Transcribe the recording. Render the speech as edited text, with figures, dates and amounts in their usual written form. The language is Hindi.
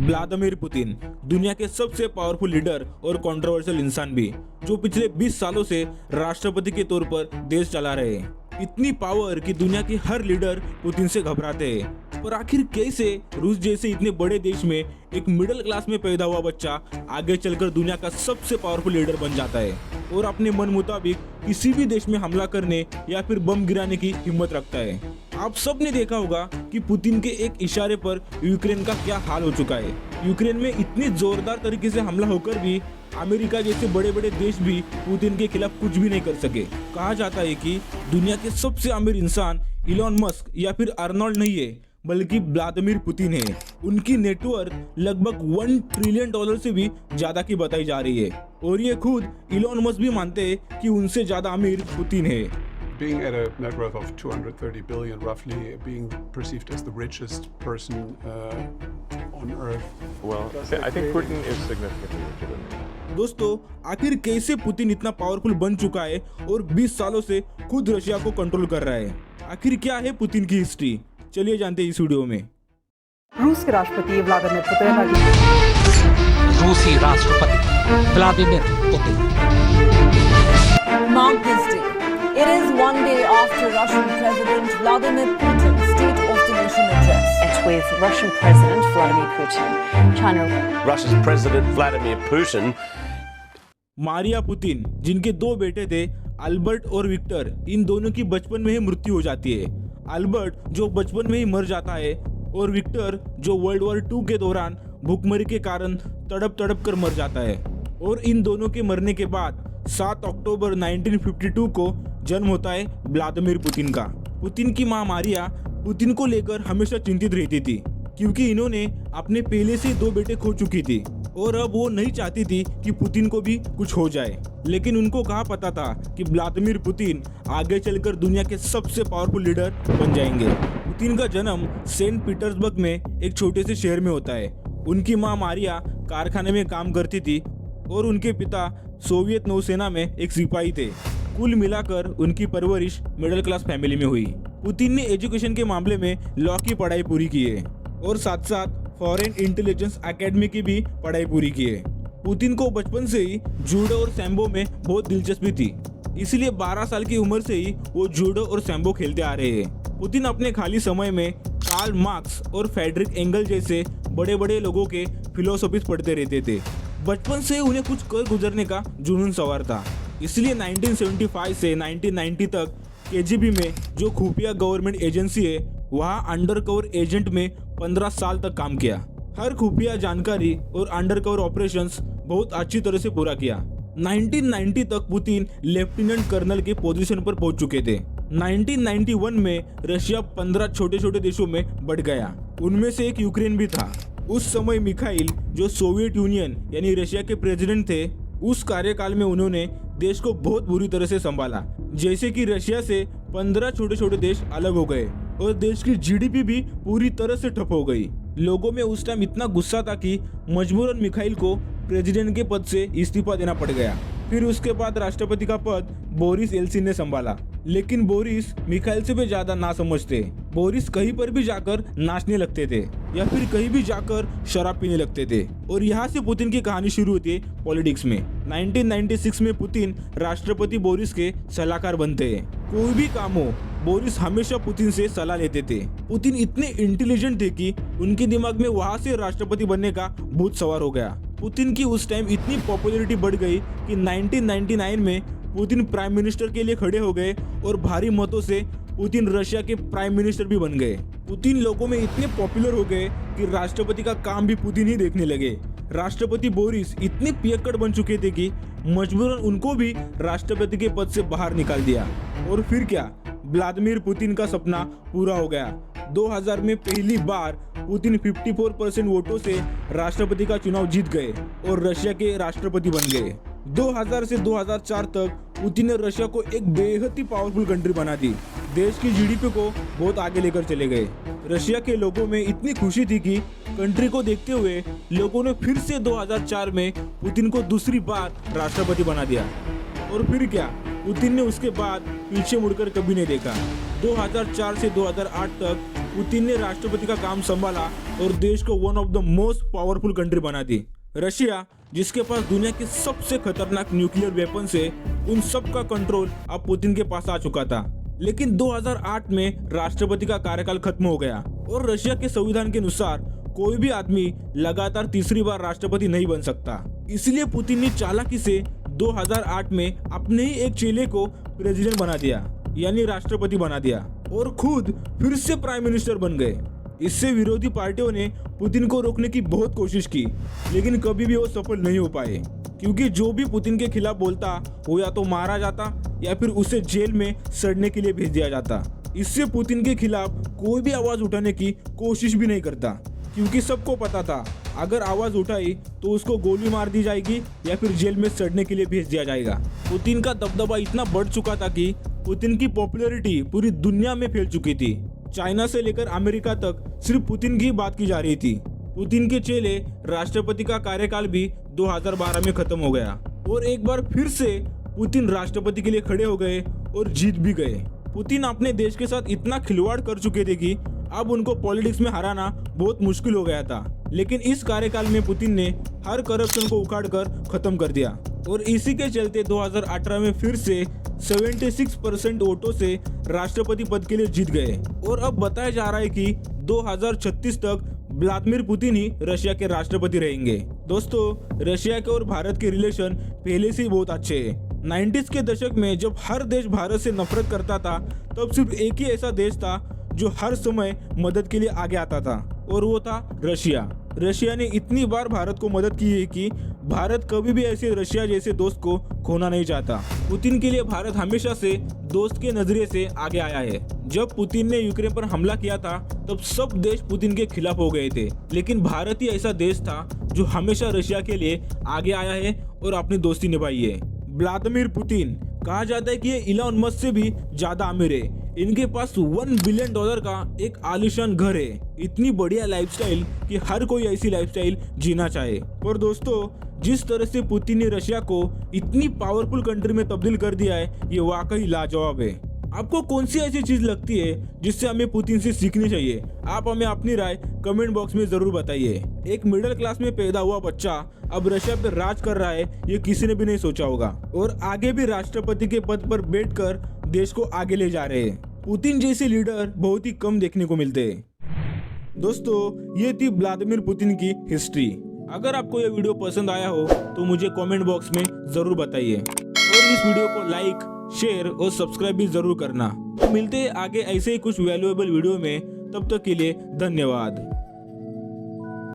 व्लादिमीर पुतिन दुनिया के सबसे पावरफुल लीडर और कंट्रोवर्शियल इंसान भी, जो पिछले 20 सालों से राष्ट्रपति के तौर पर देश चला रहे हैं। इतनी पावर कि दुनिया के हर लीडर पुतिन से घबराते हैं। पर आखिर कैसे रूस जैसे इतने बड़े देश में एक मिडिल क्लास में पैदा हुआ बच्चा आगे चलकर दुनिया का सबसे पावरफुल लीडर बन जाता है और अपने मन मुताबिक किसी भी देश में हमला करने या फिर बम गिराने की हिम्मत रखता है। आप सब ने देखा होगा कि पुतिन के एक इशारे पर यूक्रेन का क्या हाल हो चुका है। यूक्रेन में इतनी जोरदार तरीके से हमला होकर भी अमेरिका जैसे बड़े बड़े देश भी पुतिन के खिलाफ कुछ भी नहीं कर सके। कहा जाता है कि दुनिया के सबसे अमीर इंसान इलॉन मस्क या फिर अर्नोल्ड नहीं है, बल्कि व्लादिमीर पुतिन है। उनकी नेटवर्थ लगभग $1 ट्रिलियन से भी ज्यादा की बताई जा रही है और ये खुद इलॉन मस्क भी मानते हैं कि उनसे ज्यादा अमीर पुतिन है। Being at a net worth of 230 billion, roughly, being perceived as the richest person on earth. Well, I think Putin is significantly richer than me. दोस्तों, आखिर कैसे पुतिन इतना पावरफुल बन चुका है और 20 सालों से खुद रशिया को कंट्रोल कर रहा है? आखिर क्या है पुतिन की हिस्ट्री? चलिए जानते हैं इस वीडियो में। रूस के राष्ट्रपति व्लादिमीर पुतिन रूसी राष्ट्रपति Vladimir Putin. Mark this day. It is one day after Russian President Vladimir Putin's State of the Nation address. With Russian President Vladimir Putin, China. Russia's President Vladimir Putin. Maria Putin, जिनके 2 बेटे थे, अल्बर्ट और विक्टर, इन दोनों की बचपन में ही मृत्यु हो जाती है। अल्बर्ट जो बचपन में ही मर जाता है और विक्टर जो वर्ल्ड वॉर 2 के दौरान भूखमरी के कारण तड़प तड़प कर मर जाता है। और इन दोनों के मरने के बाद 7 अक्टूबर 1952 को जन्म होता है व्लादिमीर पुतिन का। पुतिन की मां मारिया पुतिन को लेकर हमेशा चिंतित रहती थी, क्योंकि इन्होंने अपने पहले से 2 बेटे खो चुकी थी और अब वो नहीं चाहती थी कि पुतिन को भी कुछ हो जाए। लेकिन उनको कहाँ पता था कि व्लादिमीर पुतिन आगे चलकर दुनिया के सबसे पावरफुल लीडर बन जाएंगे। पुतिन का जन्म सेंट पीटर्सबर्ग में एक छोटे से शहर में होता है। उनकी माँ मारिया कारखाने में काम करती थी और उनके पिता सोवियत नौसेना में एक सिपाही थे। कुल मिलाकर उनकी परवरिश मिडिल क्लास फैमिली में हुई। पुतिन ने एजुकेशन के मामले में लॉ की पढ़ाई पूरी की है और साथ साथ फॉरेन इंटेलिजेंस एकेडमी की भी पढ़ाई पूरी की है। पुतिन को बचपन से ही जूडो और सैम्बो में बहुत दिलचस्पी थी, इसलिए 12 साल की उम्र से ही वो जूडो और सैम्बो खेलते आ रहे हैं। पुतिन अपने खाली समय में कार्ल मार्क्स और फ्रेडरिक एंगल जैसे बड़े बड़े लोगों के फिलोसॉफीज पढ़ते रहते थे। बचपन से उन्हें कुछ कर गुजरने का जुनून सवार था, इसलिए 1975 से 1990 तक केजीबी में जो खुफिया गवर्नमेंट एजेंसी है, वहाँ अंडरकवर एजेंट में 15 साल तक काम किया। हर खुफिया जानकारी और अंडरकवर ऑपरेशंस बहुत अच्छी तरह से पूरा किया। 1990 तक पुतिन लेफ्टिनेंट कर्नल के पोजीशन पर पहुंच चुके थे। 1991 में रशिया 15 छोटे छोटे देशों में बढ़ गया, उनमें से एक यूक्रेन भी था। उस समय मिखाइल, जो सोवियत यूनियन यानी रशिया के प्रेसिडेंट थे, उस कार्यकाल में उन्होंने देश को बहुत बुरी तरह से संभाला। जैसे कि रशिया से 15 छोटे छोटे देश अलग हो गए और देश की जीडीपी भी पूरी तरह से ठप हो गई। लोगों में उस टाइम इतना गुस्सा था कि मजबूरन मिखाइल को प्रेसिडेंट के पद से इस्तीफा देना पड़ गया। फिर उसके बाद राष्ट्रपति का पद बोरिस येल्सिन ने संभाला, लेकिन बोरिस मिखाइल से भी ज्यादा ना समझते। बोरिस कहीं पर भी जाकर नाचने लगते थे या फिर कहीं भी जाकर शराब पीने लगते थे और यहाँ से पुतिन की कहानी शुरू होती है पॉलिटिक्स में। 1996 में पुतिन राष्ट्रपति बोरिस के सलाहकार बनते हैं। कोई भी काम हो, बोरिस हमेशा पुतिन से सलाह लेते थे। पुतिन इतने इंटेलिजेंट थे कि उनके दिमाग में वहाँ से राष्ट्रपति बनने का भूत सवार हो गया। पुतिन की उस टाइम इतनी पॉपुलैरिटी बढ़ गई कि 1999 में पुतिन प्राइम मिनिस्टर के लिए खड़े हो गए और भारी मतों से पुतिन रशिया के प्राइम मिनिस्टर भी बन गए। पुतिन लोगों में इतने पॉपुलर हो गए कि राष्ट्रपति का काम भी पुतिन ही देखने लगे। राष्ट्रपति बोरिस इतने पियक्कड़ बन चुके थे कि मजबूरन उनको भी राष्ट्रपति के पद से बाहर निकाल दिया। और फिर क्या, व्लादिमीर पुतिन का सपना पूरा हो गया। 2000 में पहली बार पुतिन 54% वोटों से राष्ट्रपति का चुनाव जीत गए और रशिया के राष्ट्रपति बन गए। 2000 से 2004 तक पुतिन ने रशिया को एक बेहद ही पावरफुल कंट्री बना दी। देश की जीडीपी को बहुत आगे लेकर चले गए। रशिया के लोगों में इतनी खुशी थी कि कंट्री को देखते हुए लोगों ने फिर से 2004 में पुतिन को दूसरी बार राष्ट्रपति बना दिया। और फिर क्या, पुतिन ने उसके बाद पीछे मुड़कर कभी नहीं देखा। 2004 से 2008 तक पुतिन ने राष्ट्रपति का काम संभाला और देश को one of the most powerful country बना दी। रशिया, जिसके पास दुनिया के सबसे खतरनाक न्यूक्लियर वेपन से, उन सब का कंट्रोल अब पुतिन के पास आ चुका था। लेकिन 2008 में राष्ट्रपति का कार्यकाल खत्म हो गया और रशिया के संविधान के अनुसार कोई भी आदमी लगातार तीसरी बार राष्ट्रपति नहीं बन सकता। इसलिए पुतिन ने चालाकी से 2008 में अपने ही एक चेले को प्रेसिडेंट बना दिया, यानी राष्ट्रपति बना दिया, और खुद फिर से प्राइम मिनिस्टर बन गए। इससे विरोधी पार्टियों ने पुतिन को रोकने की बहुत कोशिश की, लेकिन कभी भी वो सफल नहीं हो पाए, क्योंकि जो भी पुतिन के खिलाफ बोलता वो या तो मारा जाता या फिर उसे जेल में सड़ने के लिए भेज दिया जाता। इससे पुतिन के खिलाफ कोई भी आवाज उठाने की कोशिश भी नहीं करता, क्योंकि सबको पता था अगर आवाज उठाई तो उसको गोली मार दी जाएगी या फिर जेल में सड़ने के लिए भेज दिया जाएगा। पुतिन का दबदबा इतना बढ़ चुका था कि पुतिन की पॉपुलैरिटी पूरी दुनिया में फैल चुकी थी। चाइना से लेकर अमेरिका तक सिर्फ पुतिन की बात की जा रही थी। पुतिन के चेले राष्ट्रपति का कार्यकाल भी 2012 में खत्म हो गया और एक बार फिर से पुतिन राष्ट्रपति के लिए खड़े हो गए और जीत भी गए। पुतिन अपने देश के साथ इतना खिलवाड़ कर चुके थे कि अब उनको पॉलिटिक्स में हराना बहुत मुश्किल हो गया था। लेकिन इस कार्यकाल में पुतिन ने हर करप्शन को उखाड़ कर खत्म कर दिया और इसी के चलते 2018 में फिर से 76% वोटों से राष्ट्रपति पद के लिए जीत गए और अब बताया जा रहा है कि 2036 तक व्लादिमीर पुतिन ही रशिया के राष्ट्रपति रहेंगे। दोस्तों, रशिया के और भारत के रिलेशन पहले से ही बहुत अच्छे हैं। 90s के दशक में जब हर देश भारत से नफरत करता था, तब सिर्फ एक ही ऐसा देश था जो हर समय मदद के लिए आगे आता था, और वो था रशिया। रशिया ने इतनी बार भारत को मदद की है कि भारत कभी भी ऐसे रशिया जैसे दोस्त को खोना नहीं चाहता। पुतिन के लिए भारत हमेशा से दोस्त के नजरिए से आगे आया है। जब पुतिन ने यूक्रेन पर हमला किया था तब सब देश पुतिन के खिलाफ हो गए थे, लेकिन भारत ही ऐसा देश था जो हमेशा रशिया के लिए आगे आया है और अपनी दोस्ती निभाई है। व्लादिमीर पुतिन, कहा जाता है कि ये इलॉन मस्क से भी ज्यादा अमीर है। इनके पास $1 बिलियन का एक आलीशान घर है। इतनी बढ़िया लाइफस्टाइल कि हर कोई ऐसी लाइफस्टाइल जीना चाहे। पर दोस्तों, जिस तरह से पुतिन ने रशिया को इतनी पावरफुल कंट्री में तब्दील कर दिया है, ये वाकई लाजवाब है। आपको कौन सी ऐसी चीज लगती है जिससे हमें पुतिन से सीखनी चाहिए? आप हमें अपनी राय कमेंट बॉक्स में जरूर बताइए। एक मिडिल क्लास में पैदा हुआ बच्चा अब रशिया पर राज कर रहा है, ये किसी ने भी नहीं सोचा होगा, और आगे भी राष्ट्रपति के पद पर बैठकर देश को आगे ले जा रहे हैं। पुतिन जैसे लीडर बहुत ही कम देखने को मिलते हैं। दोस्तों, ये थी व्लादिमीर पुतिन की हिस्ट्री। अगर आपको यह वीडियो पसंद आया हो तो मुझे कमेंट बॉक्स में जरूर बताइए और इस वीडियो को लाइक, शेयर और सब्सक्राइब भी जरूर करना। तो मिलते हैं आगे ऐसे ही कुछ वैल्यूएबल वीडियो में। तब तक के लिए धन्यवाद।